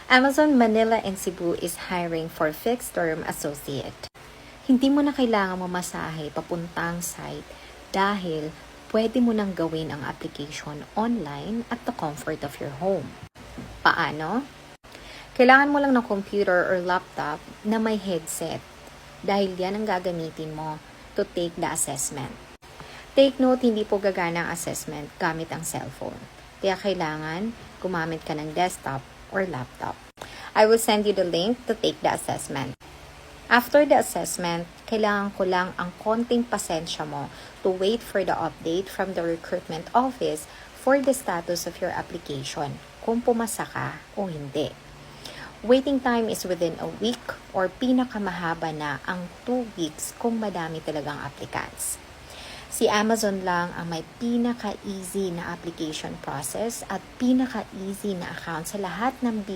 Amazon Manila and Cebu is hiring for fixed-term associate. Hindi mo na kailangan mamasahe papuntang site dahil pwede mo nang gawin ang application online at the comfort of your home. Paano? Kailangan mo lang ng computer or laptop na may headset dahil yan ang gagamitin mo to take the assessment. Take note, hindi po gagana ang assessment gamit ang cellphone. Kaya kailangan gumamit ka ng desktop or laptop. I will send you the link to take the assessment. After the assessment, kailangan ko lang ang konting pasensya mo to wait for the update from the recruitment office for the status of your application, kung pumasa ka o hindi. Waiting time is within a week or pinakamahaba na ang 2 weeks kung madami talagang applicants. Si Amazon lang ang may pinaka-easy na application process at pinaka-easy na account sa lahat ng